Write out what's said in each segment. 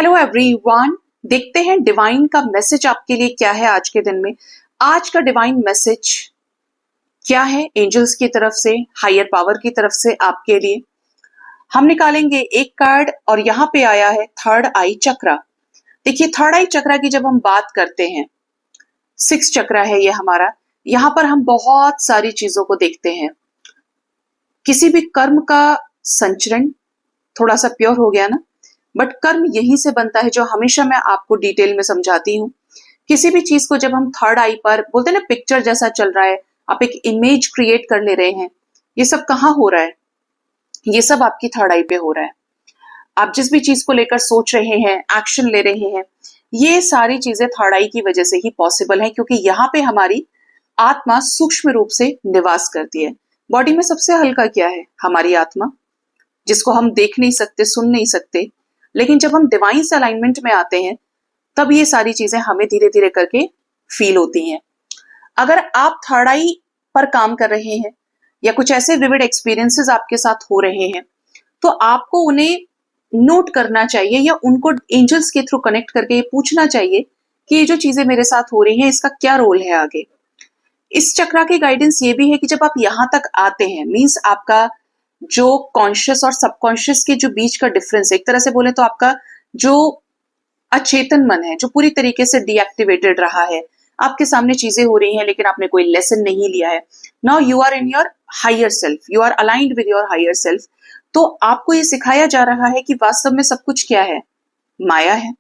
Hello everyone, देखते हैं divine का मैसेज आपके लिए क्या है आज के दिन में। आज का डिवाइन मैसेज क्या है एंजल्स की तरफ से, हायर पावर की तरफ से आपके लिए। हम निकालेंगे एक कार्ड और यहाँ पे आया है थर्ड आई चक्रा। देखिए, थर्ड आई चक्रा की जब हम बात करते हैं, 6 चक्रा है ये हमारा। यहाँ पर हम बहुत सारी चीजों को देखते हैं। किसी भी कर्म का संचरण थोड़ा सा प्योर हो गया ना, बट कर्म यहीं से बनता है, जो हमेशा मैं आपको डिटेल में समझाती हूँ। किसी भी चीज को जब हम थर्ड आई पर बोलते हैं ना, पिक्चर जैसा चल रहा है, आप एक इमेज क्रिएट कर ले रहे हैं, ये सब कहाँ हो रहा है? ये सब आपकी थर्ड आई पे हो रहा है। आप जिस भी चीज को लेकर सोच रहे हैं, एक्शन ले रहे हैं, ये सारी चीजें थर्ड आई की वजह से ही पॉसिबल है, क्योंकि यहाँ पे हमारी आत्मा सूक्ष्म रूप से निवास करती है। बॉडी में सबसे हल्का क्या है? हमारी आत्मा, जिसको हम देख नहीं सकते, सुन नहीं सकते। लेकिन जब हम डिवाइन से अलाइनमेंट में आते हैं, तब ये सारी चीजें हमें धीरे धीरे करके फील होती हैं। अगर आप थर्ड आई पर काम कर रहे हैं या कुछ ऐसे विविड एक्सपीरियंसेस आपके साथ हो रहे हैं, तो आपको उन्हें नोट करना चाहिए या उनको एंजल्स के थ्रू कनेक्ट करके ये पूछना चाहिए कि ये जो चीजें मेरे साथ हो रही हैं, इसका क्या रोल है आगे। इस चक्रा की गाइडेंस ये भी है कि जब आप यहां तक आते हैं, मीन्स आपका जो कॉन्शियस और सबकॉन्शियस के जो बीच का डिफरेंस, एक तरह से बोले तो आपका जो अचेतन मन है, जो पूरी तरीके से डीएक्टिवेटेड रहा है, आपके सामने चीजें हो रही हैं लेकिन आपने कोई लेसन नहीं लिया है। Now you are in your higher self, you are aligned with your higher self. तो आपको ये सिखाया जा रहा है कि वास्तव में सब कुछ क्या है? माया है।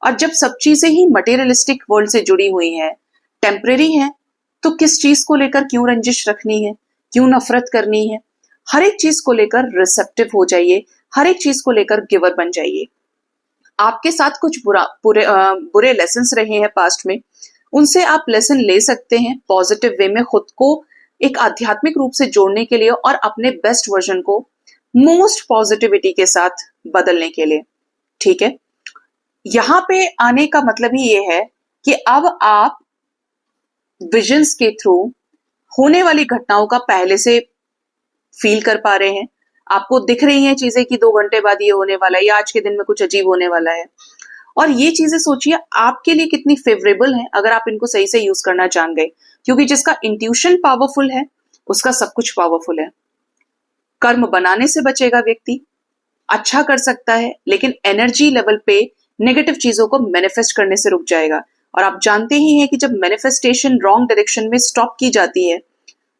और जब सब चीजें ही मटेरियलिस्टिक वर्ल्ड से जुड़ी हुई हैं, टेम्परेरी है, तो किस चीज को लेकर क्यों रंजिश रखनी है, क्यों नफरत करनी है? हर एक चीज को लेकर रिसेप्टिव हो जाइए, हर एक चीज को लेकर गिवर बन जाइए। आपके साथ कुछ बुरे लेसन्स रहे हैं पास्ट में, उनसे आप लेसन ले सकते हैं पॉजिटिव वे में, खुद को एक आध्यात्मिक रूप से जोड़ने के लिए और अपने बेस्ट वर्जन को मोस्ट पॉजिटिविटी के साथ बदलने के लिए। ठीक है, यहां पे आने का मतलब ही ये है कि अब आप विजन्स के थ्रू होने वाली घटनाओं का पहले से फील कर पा रहे हैं। आपको दिख रही हैं चीजें कि 2 घंटे बाद ये होने वाला है या आज के दिन में कुछ अजीब होने वाला है। और ये चीजें सोचिए आपके लिए कितनी फेवरेबल है अगर आप इनको सही से यूज करना जान गए, क्योंकि जिसका इंट्यूशन पावरफुल है उसका सब कुछ पावरफुल है। कर्म बनाने से बचेगा व्यक्ति, अच्छा कर सकता है, लेकिन एनर्जी लेवल पे नेगेटिव चीजों को मैनिफेस्ट करने से रुक जाएगा। और आप जानते ही हैं कि जब मैनिफेस्टेशन रॉन्ग डायरेक्शन में स्टॉप की जाती है,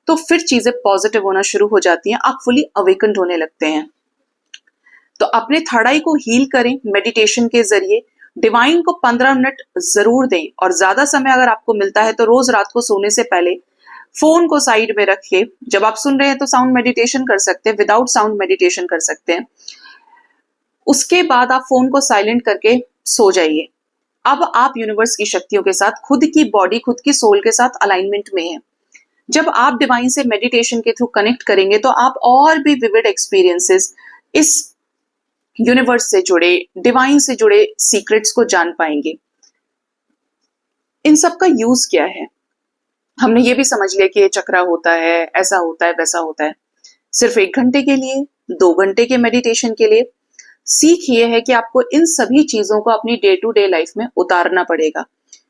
तो फिर चीजें पॉजिटिव होना शुरू हो जाती हैं, आप फुली अवेकन्ड होने लगते हैं। तो अपने थर्ड आई को हील करें मेडिटेशन के जरिए। डिवाइन को 15 मिनट जरूर दें, और ज्यादा समय अगर आपको मिलता है तो रोज रात को सोने से पहले फोन को साइड में रख के, जब आप सुन रहे हैं तो साउंड मेडिटेशन कर सकते हैं, विदाउट साउंड मेडिटेशन कर सकते हैं। उसके बाद आप फोन को साइलेंट करके सो जाइए। अब आप यूनिवर्स की शक्तियों के साथ, खुद की बॉडी, खुद की सोल के साथ अलाइनमेंट में हैं। जब आप डिवाइन से मेडिटेशन के थ्रू कनेक्ट करेंगे तो आप और भी विविड एक्सपीरियंसेस, इस यूनिवर्स से जुड़े, डिवाइन से जुड़े सीक्रेट्स को जान पाएंगे। इन सब का यूज क्या है? हमने ये भी समझ लिया कि ये चक्रा होता है, ऐसा होता है, वैसा होता है। सिर्फ 1 घंटे के लिए, 2 घंटे के मेडिटेशन के लिए सीख ये है कि आपको इन सभी चीजों को अपनी डे टू डे लाइफ में उतारना पड़ेगा,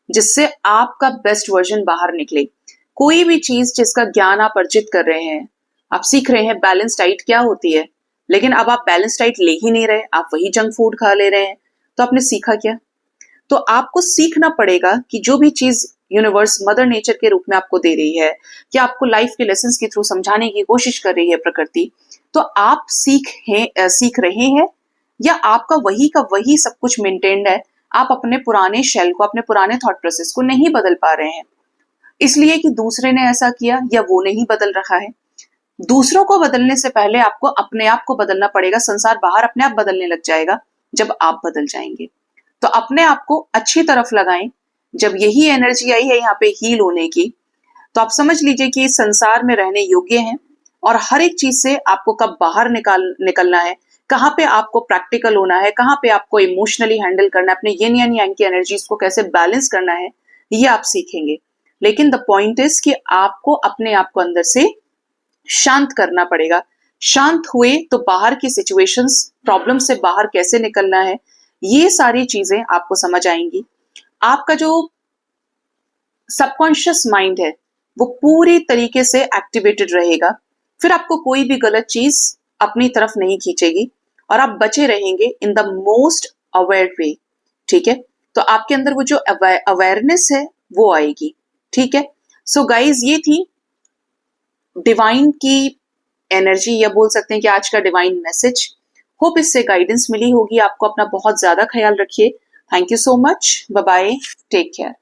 जिससे आपका बेस्ट वर्जन बाहर निकले। कोई भी चीज जिसका ज्ञान आप अर्जित कर रहे हैं, आप सीख रहे हैं बैलेंस डाइट क्या होती है, लेकिन अब आप बैलेंस डाइट ले ही नहीं रहे, आप वही जंक फूड खा ले रहे हैं, तो आपने सीखा क्या? तो आपको सीखना पड़ेगा कि जो भी चीज यूनिवर्स, मदर नेचर के रूप में आपको दे रही है, या आपको लाइफ के लेसन्स के थ्रू समझाने की कोशिश कर रही है प्रकृति, तो आप सीख रहे हैं, या आपका वही का वही सब कुछ मेंटेन्ड है? आप अपने पुराने शेल को, अपने पुराने थॉट प्रोसेस को नहीं बदल पा रहे हैं, इसलिए कि दूसरे ने ऐसा किया या वो नहीं बदल रहा है। दूसरों को बदलने से पहले आपको अपने आप को बदलना पड़ेगा। संसार बाहर अपने आप बदलने लग जाएगा जब आप बदल जाएंगे। तो अपने आप को अच्छी तरफ लगाएं। जब यही एनर्जी आई है यहाँ पे हील होने की, तो आप समझ लीजिए कि इस संसार में रहने योग्य हैं, और हर एक चीज से आपको कब बाहर निकलना है, कहाँ पे आपको प्रैक्टिकल होना है, कहाँ पे आपको इमोशनली हैंडल करना है, अपने यिन यान यांग की एनर्जीज को कैसे बैलेंस करना है, ये आप सीखेंगे। लेकिन द पॉइंट इज कि आपको अपने आप को अंदर से शांत करना पड़ेगा। शांत हुए तो बाहर की सिचुएशंस, प्रॉब्लम से बाहर कैसे निकलना है, ये सारी चीजें आपको समझ आएंगी। आपका जो सबकॉन्शियस माइंड है वो पूरी तरीके से एक्टिवेटेड रहेगा। फिर आपको कोई भी गलत चीज अपनी तरफ नहीं खींचेगी और आप बचे रहेंगे इन द मोस्ट अवेयर वे। ठीक है, तो आपके अंदर वो जो अवेयरनेस है वो आएगी। ठीक है, सो गाइज ये थी डिवाइन की एनर्जी, या बोल सकते हैं कि आज का डिवाइन मैसेज। होप इससे गाइडेंस मिली होगी आपको। अपना बहुत ज्यादा ख्याल रखिए। Thank you so much. Bye bye, take care.